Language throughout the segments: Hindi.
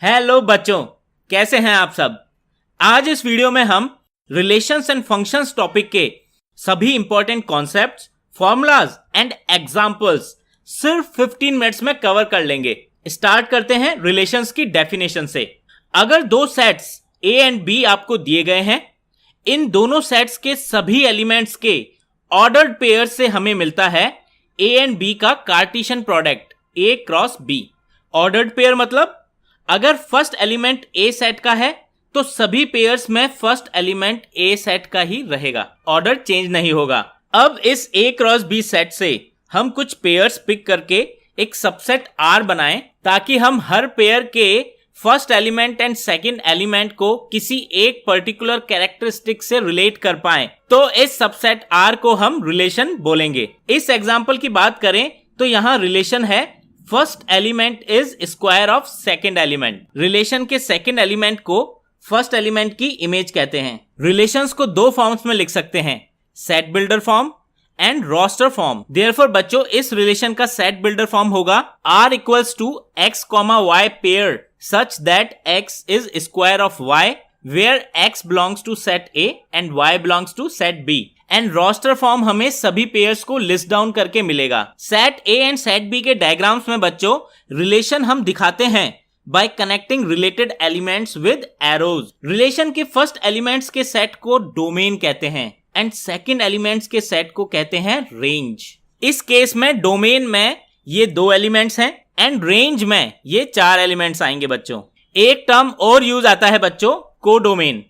हेलो बच्चों, कैसे हैं आप सब। आज इस वीडियो में हम रिलेशंस एंड फंक्शंस टॉपिक के सभी important concepts, formulas and examples सिर्फ 15 मिनट्स में कवर कर लेंगे। स्टार्ट करते हैं रिलेशंस की डेफिनेशन से। अगर दो सेट्स ए एंड बी आपको दिए गए हैं, इन दोनों सेट्स के सभी एलिमेंट्स के ऑर्डर्ड पेयर से हमें मिलता है ए एंड बी का Cartesian product A cross B. Ordered pair मतलब अगर फर्स्ट एलिमेंट ए सेट का है तो सभी पेयर्स में फर्स्ट एलिमेंट ए सेट का ही रहेगा, ऑर्डर चेंज नहीं होगा। अब इस ए क्रॉस बी सेट से हम कुछ पेयर्स पिक करके एक सबसेट आर बनाएं ताकि हम हर पेयर के first element and second element को किसी एक पर्टिकुलर कैरेक्टरिस्टिक से रिलेट कर पाएं। तो इस सबसेट आर को हम रिलेशन बोलेंगे। इस एग्जांपल की बात करें तो यहाँ रिलेशन है first element is square of second element. Relation के सेकंड एलिमेंट को फर्स्ट एलिमेंट की इमेज कहते हैं। रिलेशंस को दो फॉर्म्स में लिख सकते हैं, set builder form and roster form. Therefore बच्चों, इस रिलेशन का सेट बिल्डर फॉर्म होगा R equals to x, y pair such that x is square of y where x belongs to set A and y belongs to set B। And roster form हमें सभी पेयर्स को लिस्ट डाउन करके मिलेगा। Set A and set B के डायग्राम्स में बच्चों रिलेशन हम दिखाते हैं by connecting related elements with arrows. Relation के फर्स्ट एलिमेंट्स के सेट को डोमेन कहते हैं एंड सेकंड एलिमेंट्स के सेट को कहते हैं रेंज। इस केस में डोमेन में ये दो एलिमेंट्स हैं एंड रेंज में ये चार एलिमेंट्स आएंगे बच्चों। एक टर्म और यूज आता है बच्चों, कोडोमेन,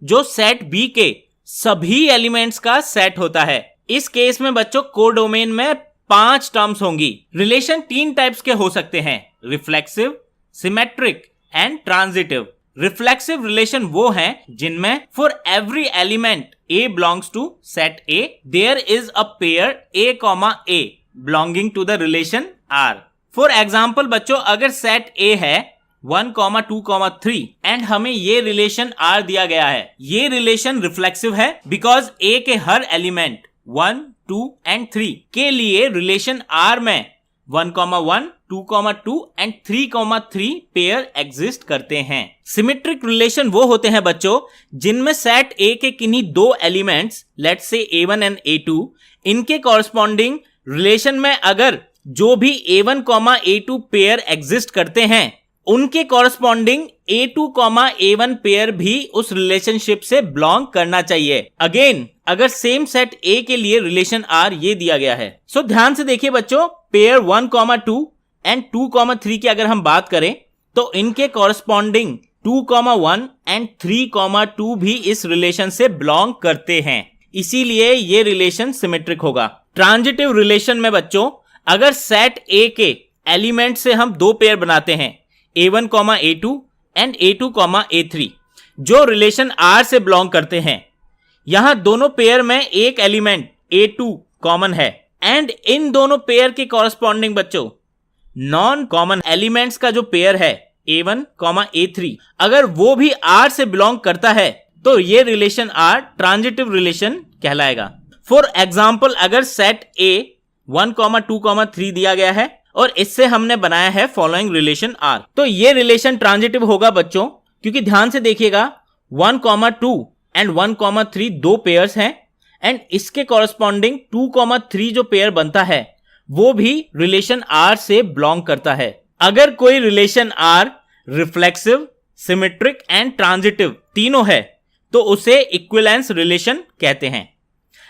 जो सेट बी के सभी एलिमेंट्स का सेट होता है। इस केस में बच्चों कोडोमेन में 5 टर्म्स होंगी। रिलेशन 3 टाइप्स के हो सकते हैं, reflexive, symmetric and transitive. Reflexive relation वो हैं जिनमें for every element a belongs to set A there is a pair a comma a belonging to the relation R. For example बच्चों, अगर सेट ए है 1, 2, 3 एंड हमें ये रिलेशन R दिया गया है, ये रिलेशन रिफ्लेक्सिव है बिकॉज A के हर एलिमेंट 1, 2 एंड 3 के लिए रिलेशन R में 1, 1, 2, 2 एंड 3, पेयर एग्जिस्ट करते हैं। सिमेट्रिक रिलेशन वो होते हैं बच्चों जिनमें सेट A के किन्हीं दो elements let's say A1 and A2, इनके कॉरस्पॉन्डिंग रिलेशन में अगर जो भी A1, A2 पेयर एग्जिस्ट करते हैं उनके कॉरस्पॉन्डिंग A2, A1 पेयर भी उस रिलेशनशिप से बिलोंग करना चाहिए। अगेन अगर सेम सेट A के लिए रिलेशन R ये दिया गया है। सो ध्यान से देखिए बच्चों, पेयर 1, 2 एंड 2, 3 की अगर हम बात करें तो इनके कॉरस्पॉन्डिंग 2, 1 एंड 3, 2 भी इस रिलेशन से बिलोंग करते हैं, इसीलिए ये रिलेशन सिमेट्रिक होगा। ट्रांजिटिव रिलेशन में बच्चों अगर सेट A के एलिमेंट से हम दो पेयर बनाते हैं A1, A2 and A2, A3 जो रिलेशन R से बिलोंग करते हैं, यहां दोनों पेयर में एक एलिमेंट A2 कॉमन है एंड इन दोनों पेयर के कॉरस्पॉन्डिंग बच्चों नॉन कॉमन एलिमेंट्स का जो पेयर है A1, A3 अगर वो भी R से बिलोंग करता है तो ये रिलेशन R ट्रांजिटिव रिलेशन कहलाएगा। फॉर एग्जाम्पल, अगर सेट A 1, 2, 3 दिया गया है और इससे हमने बनाया है फॉलोइंग रिलेशन R, तो ये रिलेशन ट्रांजिटिव होगा बच्चों, क्योंकि ध्यान से देखिएगा 1, 2 एंड 1, 3 दो पेयर्स हैं एंड इसके कॉरस्पॉन्डिंग 2, 3 जो पेयर बनता है वो भी रिलेशन R से बिलोंग करता है। अगर कोई relation R reflexive, symmetric and transitive तीनों है तो उसे इक्विवेलेंस रिलेशन कहते हैं।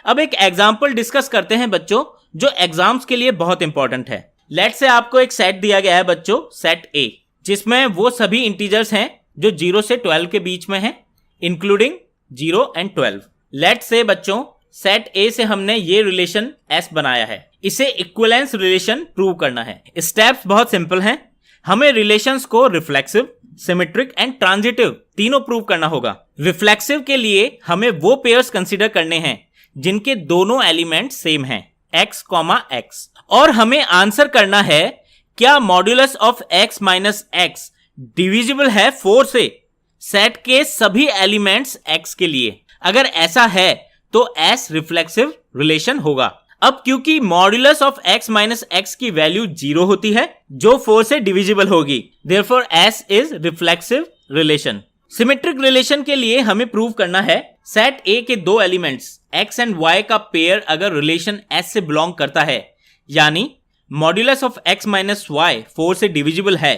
अब एक एग्जाम्पल डिस्कस करते हैं बच्चों जो एग्जाम्स के लिए बहुत इंपॉर्टेंट है। लेट्स से आपको एक सेट दिया गया है बच्चों, सेट A, जिसमें वो सभी इंटीजर्स हैं जो 0 से 12 के बीच में हैं, इंक्लूडिंग 0 एंड 12। लेट्स से बच्चों सेट A से हमने ये रिलेशन S बनाया है, इसे इक्विवेलेंस रिलेशन प्रूव करना है। स्टेप्स बहुत सिंपल हैं, हमें रिलेशंस को रिफ्लेक्सिव, सिमेट्रिक एंड ट्रांजिटिव तीनों प्रूव करना होगा। रिफ्लेक्सिव के लिए हमें वो पेयर्स कंसीडर करने हैं जिनके दोनों एलिमेंट सेम हैं x, x और हमें आंसर करना है क्या modulus of x minus x divisible है 4 से सेट के सभी एलिमेंट्स x के लिए। अगर ऐसा है तो S रिफ्लेक्सिव रिलेशन होगा। अब क्योंकि modulus of x minus x की वैल्यू 0 होती है जो 4 से डिविजिबल होगी, therefore S is reflexive relation. Symmetric relation के लिए हमें प्रूव करना है सेट A के दो एलिमेंट्स x एंड y का पेयर अगर रिलेशन S से बिलोंग करता है, यानी modulus of x minus y 4 से डिविजिबल है,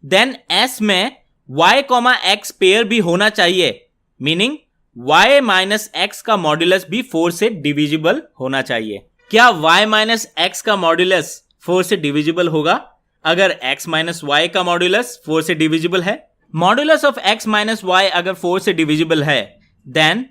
देन S में y कॉमा x पेयर भी होना चाहिए, मीनिंग y माइनस एक्स का मॉड्यूलस भी 4 से डिविजिबल होना चाहिए। क्या y माइनस एक्स का मॉड्यूलस 4 से डिविजिबल होगा अगर x माइनस वाई का मॉड्यूलस 4 से डिविजिबल है? Modulus of x minus y अगर 4 से डिविजिबल है, then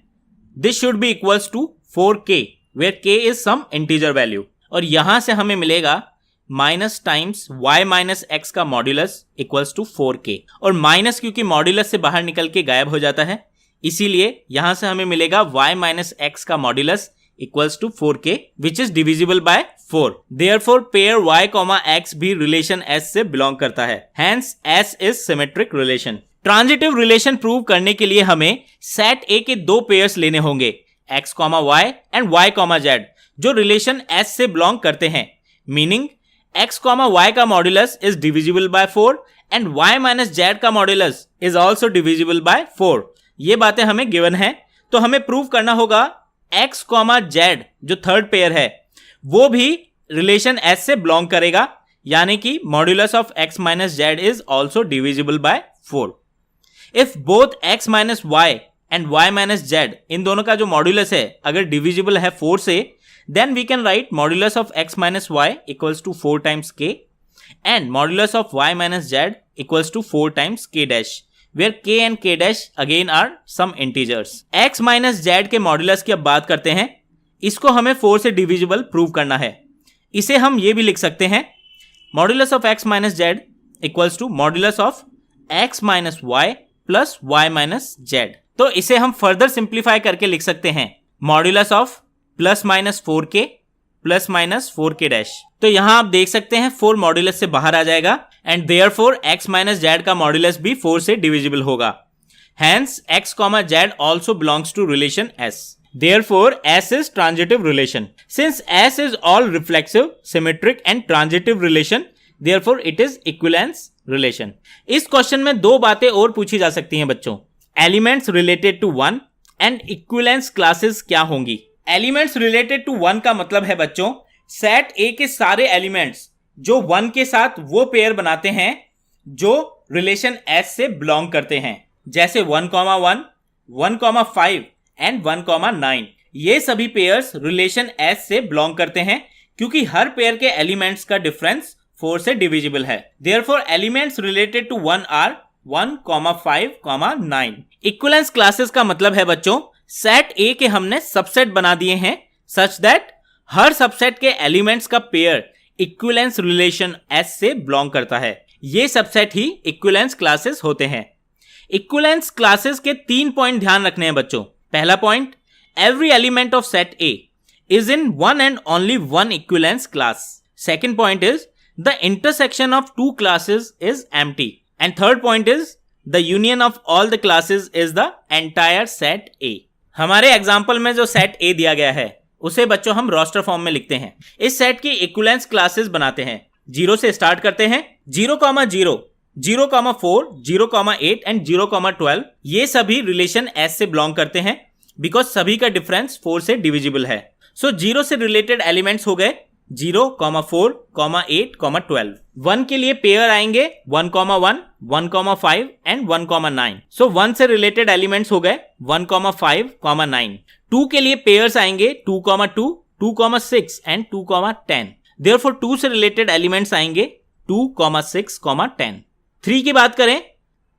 this should be equals to 4k where k is some integer value, और यहां से हमें मिलेगा minus times y minus x का मॉड्यूलस इक्वल्स टू 4k, और माइनस क्योंकि मॉड्यूलस से बाहर निकल के गायब हो जाता है, इसीलिए यहां से हमें मिलेगा y माइनस एक्स का modulus equals to 4k which is divisible by 4। Therefore pair y comma x भी रिलेशन S से बिलोंग करता है, hence S is symmetric relation. Transitive relation prove करने के लिए हमें सेट A के दो पेयर्स लेने होंगे x comma y and y comma z जो रिलेशन S से बिलोंग करते हैं, मीनिंग x कॉमा y का modulus is divisible by 4 and y minus z का modulus is also divisible by 4। ये बातें हमें गिवन है, तो हमें प्रूव करना होगा x कॉमा z जो थर्ड पेयर है वो भी रिलेशन S से बिलोंग करेगा, यानी कि modulus of x minus z is also divisible by 4। If both x minus y and y minus z इन दोनों का जो मॉड्यूलस है अगर डिविजिबल है 4 से, then we can write modulus of x minus y equals to 4 times k and modulus of y minus z equals to 4 times k dash, where k and k dash again are some integers। x minus z के मॉड्यूलस की अब बात करते हैं, इसको हमें 4 से डिविजिबल प्रूव करना है। इसे हम ये भी लिख सकते हैं modulus of x minus z equals to modulus of x minus y plus y minus z। तो इसे हम फर्दर सिंप्लीफाई करके लिख सकते हैं modulus of plus minus 4k plus minus 4k dash. तो यहां आप देख सकते हैं 4 मॉड्यूलस से बाहर आ जाएगा and therefore x minus z का मॉड्यूलस भी 4 से डिविजिबल होगा, hence x comma z also belongs to relation S। Therefore S is transitive relation. Since S is all reflexive, symmetric and transitive relation, therefore it is equivalence relation. इस क्वेश्चन में दो बातें और पूछी जा सकती हैं बच्चों, elements related to 1 and equivalence classes क्या होंगी। एलिमेंट्स रिलेटेड टू 1 का मतलब है बच्चों सेट A के सारे एलिमेंट्स जो 1 के साथ वो पेयर बनाते हैं जो रिलेशन S से बिलोंग करते हैं, जैसे 1, 1, 1,5 एंड 1,9। ये सभी पेयर्स रिलेशन S से बिलोंग करते हैं क्योंकि हर पेयर के एलिमेंट्स का डिफरेंस 4 से डिविजिबल है। Therefore elements related to 1 are 1, 5, 9। Equivalence classes का मतलब है बच्चों सेट A के हमने सबसेट बना दिए हैं सच दैट हर सबसेट के एलिमेंट्स का पेयर इक्विवेलेंस रिलेशन S से बिलोंग करता है। ये सबसेट ही इक्विवेलेंस क्लासेस होते हैं। इक्विवेलेंस क्लासेस के 3 पॉइंट ध्यान रखने हैं बच्चों। पहला point, every element of set A is in one and only one equivalence class. Second point is the intersection of two classes is empty. And third point is the union of all the classes is the entire set A. हमारे एग्जाम्पल में जो सेट A दिया गया है उसे बच्चों हम रोस्टर फॉर्म में लिखते हैं। इस सेट की इक्विवेलेंस क्लासेस बनाते हैं। 0 से स्टार्ट करते हैं। 0, 0, 0, 4, 0, 8 एंड 0, 12 ये सभी रिलेशन S से बिलोंग करते हैं बिकॉज सभी का डिफरेंस 4 से डिविजिबल है। सो 0 से रिलेटेड एलिमेंट्स हो गए 0, 4, 8, 12। 1 के लिए पेयर आएंगे 1, 1, 1,5 एंड 1,9। सो 1 से रिलेटेड एलिमेंट्स हो गए 1, 5, 9। 2 के लिए पेयर्स आएंगे 2, 2, 2,6 एंड 2,10। देयरफॉर 2 से रिलेटेड एलिमेंट्स आएंगे 2, 6, 10। 3 की बात करें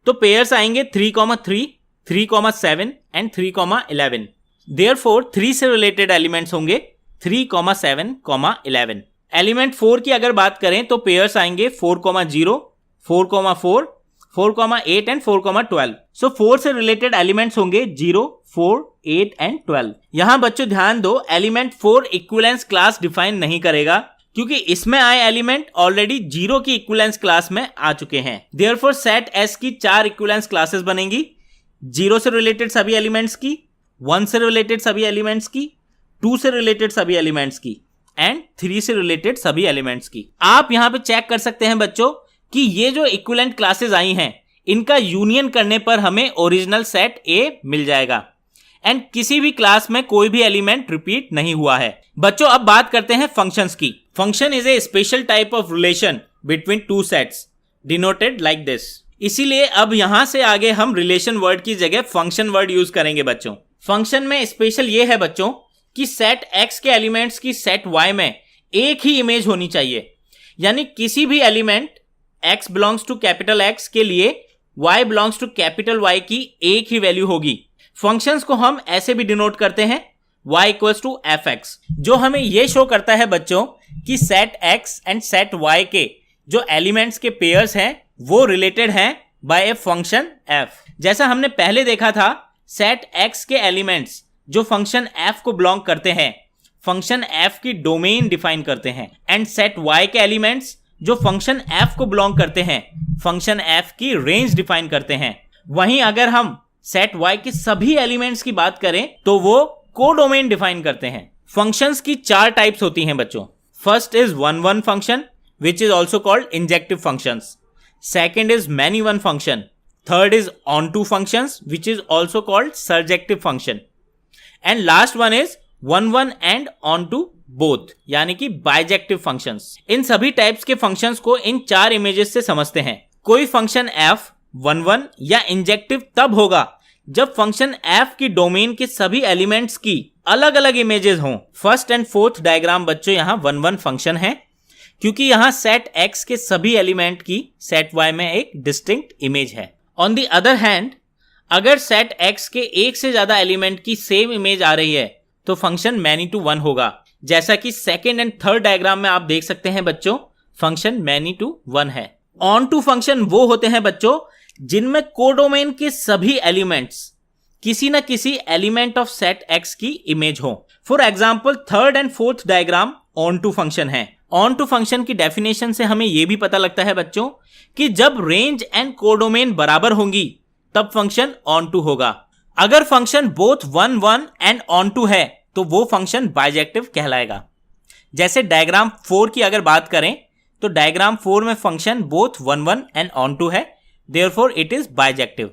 तो पेयर्स आएंगे 3, 3, 3,7 एंड 3,11। देयरफॉर 3 से रिलेटेड एलिमेंट्स होंगे 3, 7, 11। एलिमेंट 4 की अगर बात करें तो पेयर्स आएंगे 4, 0, 4,4, 4,8 एंड 4,12। सो 4 से रिलेटेड एलिमेंट्स होंगे 0, 4, 8 एंड 12। यहां बच्चों ध्यान दो, एलिमेंट 4 इक्विवेलेंस क्लास डिफाइन नहीं करेगा क्योंकि इसमें आए एलिमेंट ऑलरेडी 0 की इक्विवेलेंस क्लास में आ चुके हैं। देयरफॉर सेट S की 4 इक्विवेलेंस क्लासेस बनेंगी 0 से रिलेटेड सभी एलिमेंट्स की, 1 से रिलेटेड सभी एलिमेंट्स की, 2 से रिलेटेड सभी एलिमेंट्स की एंड 3 से रिलेटेड सभी एलिमेंट्स की। आप यहां पे चेक कर सकते हैं बच्चों कि ये जो इक्विवेलेंट क्लासेस आई हैं इनका यूनियन करने पर हमें ओरिजिनल सेट ए मिल जाएगा एंड किसी भी क्लास में कोई भी एलिमेंट रिपीट नहीं हुआ है। बच्चों अब बात करते हैं फंक्शंस की। Function is a special type of relation between two sets denoted like this. इसीलिए अब यहां से आगे हम रिलेशन वर्ड की जगह फंक्शन वर्ड यूज करेंगे बच्चों। फंक्शन में स्पेशल ये है बच्चों कि सेट x के एलिमेंट्स की सेट y में एक ही इमेज होनी चाहिए, यानी किसी भी element x belongs to capital X के लिए y belongs to capital Y की एक ही वैल्यू होगी। फंक्शंस को हम ऐसे भी डिनोट करते हैं y इक्वल्स टू fx, जो हमें यह शो करता है बच्चों कि set x and set y के जो एलिमेंट्स के पेयर्स हैं वो रिलेटेड हैं बाय ए फंक्शन f। जैसा हमने पहले देखा था, सेट x के एलिमेंट्स जो फंक्शन f को बिलोंग करते हैं फंक्शन f की डोमेन डिफाइन करते हैं एंड सेट y के एलिमेंट्स जो फंक्शन f को बिलोंग करते हैं फंक्शन f की रेंज डिफाइन करते हैं। वहीं अगर हम सेट y के सभी एलिमेंट्स की बात करें तो वो कोडोमेन डिफाइन करते हैं। फंक्शंस की 4 टाइप्स होती हैं बच्चों। First is one one function which is also called injective functions. Second is many one function. Third is onto functions which is also called surjective function. And last one is one one and onto both यानी कि bijective functions. इन सभी टाइप्स के फंक्शंस को इन 4 इमेजेस से समझते हैं। कोई फंक्शन f वन वन या इंजेक्टिव तब होगा जब फंक्शन f की डोमेन के सभी एलिमेंट्स की अलग अलग इमेजेस हों। फर्स्ट एंड फोर्थ डायग्राम बच्चों यहाँ वन वन फंक्शन है क्योंकि यहां सेट x के सभी एलिमेंट की सेट y में एक डिस्टिंक्ट इमेज है। ऑन द अदर हैंड अगर सेट x के एक से ज्यादा एलिमेंट की सेम इमेज आ रही है तो फंक्शन मैनी टू वन होगा, जैसा कि सेकेंड एंड थर्ड डायग्राम में आप देख सकते हैं बच्चों फंक्शन मैनी टू वन है। ऑन टू फंक्शन वो होते हैं बच्चों जिनमें कोडोमेन के सभी एलिमेंट्स किसी न किसी एलिमेंट ऑफ सेट x की इमेज हो। For example third and fourth diagram onto function है। ऑन टू फंक्शन की डेफिनेशन से हमें यह भी पता लगता है बच्चों कि जब रेंज एंड कोडोमेन बराबर होंगी तब फंक्शन ऑन टू होगा। अगर function both one one and onto है तो वो फंक्शन बाइजेक्टिव कहलाएगा। जैसे डायग्राम 4 की अगर बात करें तो डायग्राम 4 में function both one one and onto है, देयरफॉर इट इज बाइजेक्टिव।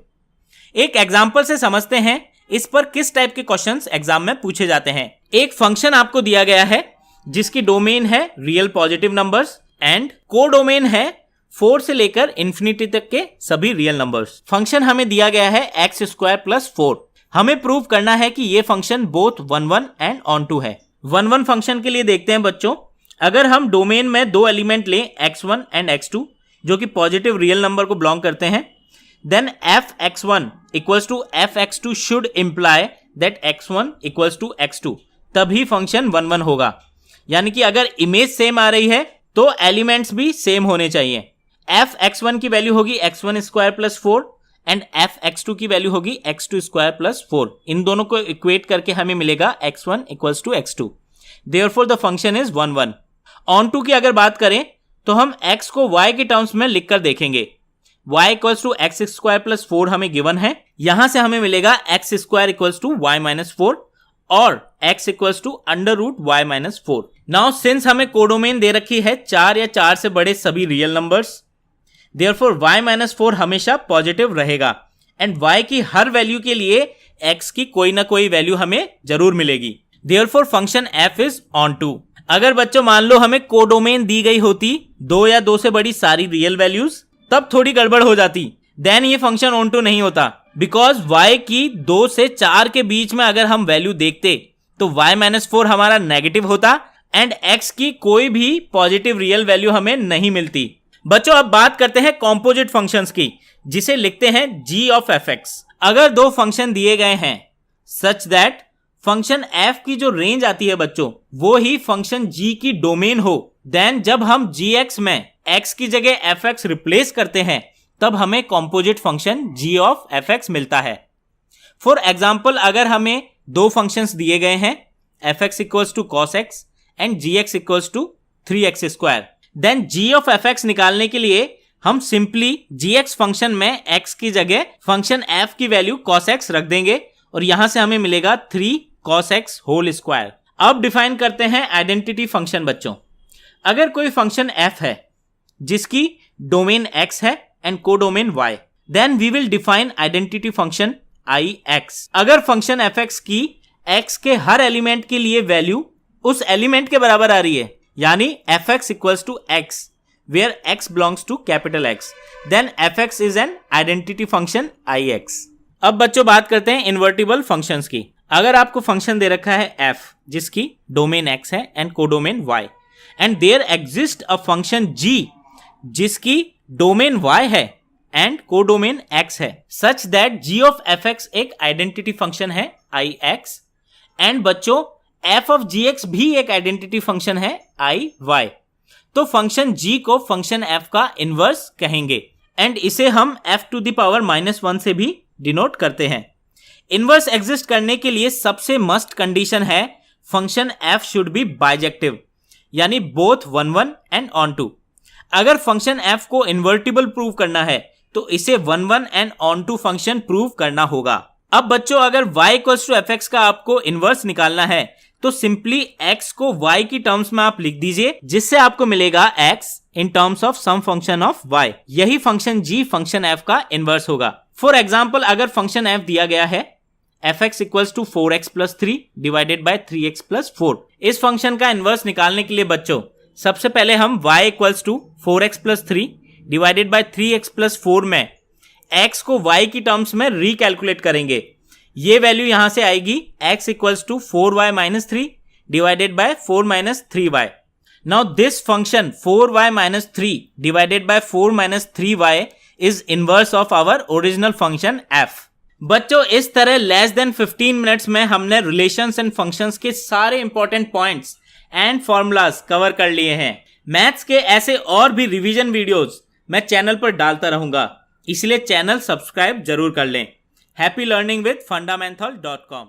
एक एग्जाम्पल से समझते हैं इस पर किस टाइप के क्वेश्चंस एग्जाम में पूछे जाते हैं। एक फंक्शन आपको दिया गया है जिसकी डोमेन है real positive numbers and codomain है 4 से लेकर इंफिनिटी तक के सभी रियल नंबर्स। फंक्शन हमें दिया गया है x स्क्वायर प्लस 4। हमें प्रूव करना है कि ये function both one one and onto है। वन वन फंक्शन के लिए देखते हैं बच्चों, अगर हम डोमेन में 2 एलिमेंट लें x1 एंड x2 जो कि पॉजिटिव रियल नंबर को बिलोंग करते हैं, then f(x1) equals to f(x2) should imply that x1 equals to x2, तभी फंक्शन वन वन होगा। यानी कि अगर इमेज सेम आ रही है तो एलिमेंट्स भी सेम होने चाहिए। f(x1) की वैल्यू होगी x1 square plus 4 and f(x2) की वैल्यू होगी x2 स्क्वायर प्लस 4। इन दोनों को इक्वेट करके हमें मिलेगा x1 equals to x2, therefore the function is one one. Onto की अगर बात करें तो हम x को y के टर्म्स में लिखकर देखेंगे। y equals to x square plus 4 हमें गिवन है, यहां से हमें मिलेगा x square equals to y minus 4 और x equals to under root y minus 4। Now since हमें कोडोमेन दे रखी है 4 या 4 से बड़े सभी real numbers, therefore y minus 4 हमेशा पॉजिटिव रहेगा एंड y की हर वैल्यू के लिए x की कोई ना कोई वैल्यू हमें जरूर मिलेगी। Therefore function f is onto. अगर बच्चों मान लो हमें कोडोमेन दी गई होती 2 या 2 से बड़ी सारी रियल वैल्यूज, तब थोड़ी गड़बड़ हो जाती, देन ये फंक्शन ऑन टू नहीं होता। बिकॉज y की 2 से 4 के बीच में अगर हम वैल्यू देखते तो y माइनस 4 हमारा नेगेटिव होता एंड x की कोई भी पॉजिटिव रियल वैल्यू हमें नहीं मिलती। बच्चों अब बात करते हैं कॉम्पोजिट फंक्शंस की, जिसे लिखते हैं g ऑफ fx। अगर 2 फंक्शन दिए गए हैं सच दैट फंक्शन f की जो रेंज आती है बच्चों वो ही फंक्शन g की डोमेन हो, देन जब हम gx में x की जगह fx रिप्लेस करते हैं तब हमें composite function g of fx मिलता है। फॉर एग्जाम्पल अगर हमें 2 फंक्शंस दिए गए हैं fx equals to cos x and gx equals to 3x square, then g of fx निकालने के लिए हम सिंपली gx फंक्शन में x की जगह फंक्शन f की वैल्यू cos x रख देंगे और यहां से हमें मिलेगा 3 cos x होल स्क्वायर। अब डिफाइन करते हैं आइडेंटिटी फंक्शन बच्चों। अगर कोई फंक्शन f है जिसकी डोमेन x है and codomain y, then we will define identity function ix। अगर फंक्शन fx की x के हर एलिमेंट के लिए वैल्यू उस एलिमेंट के बराबर आ रही है, यानी fx equals to x where x belongs to capital X, then fx is an identity function ix। अब बच्चों बात करते हैं इन्वर्टिबल फंक्शंस की। अगर आपको फंक्शन दे रखा है f जिसकी डोमेन x है and codomain y, and there exist a function g जिसकी डोमेन y है एंड कोडोमेन x है, such that g of fx एक आइडेंटिटी फंक्शन है ix, एंड बच्चों f ऑफ gx भी एक आइडेंटिटी फंक्शन है iy। तो फंक्शन g को फंक्शन f का इनवर्स कहेंगे एंड इसे हम f टू द पावर -1 से भी डिनोट करते हैं। इनवर्स एग्जिस्ट करने के लिए सबसे मस्ट कंडीशन है function f should be bijective, यानी बोथ 1 1 एंड ऑन टू। अगर फंक्शन f को इन्वर्टिबल प्रूव करना है तो इसे 1 1 and onto function prove करना होगा। अब बच्चों अगर y इक्वल्स टू fx का आपको इनवर्स निकालना है तो सिंपली x को y की टर्म्स में आप लिख दीजिए, जिससे आपको मिलेगा x in terms of some function of y। यही फंक्शन g फंक्शन f का इनवर्स होगा। फॉर एग्जाम्पल अगर फंक्शन f दिया गया है fx equals to 4x plus 3 divided by 3x plus 4, इस फंक्शन का इनवर्स निकालने के लिए बच्चों सबसे पहले हम y equals to 4x plus 3 divided by 3x plus 4 में x को y की टर्म्स में रिकैलकुलेट करेंगे। ये वैल्यू यहां से आएगी x equals to 4y minus 3 divided by 4 minus 3y। Now this function 4y minus 3 divided by 4 minus 3y is inverse of our original function f। बच्चों इस तरह लेस देन 15 मिनट्स में हमने रिलेशंस एंड फंक्शंस के सारे important points and formulas cover कर लिए हैं। मैथ्स के ऐसे और भी रिवीजन वीडियोस मैं चैनल पर डालता रहूंगा, इसलिए चैनल सब्सक्राइब जरूर कर लें। Happy learning with fundamentals.com।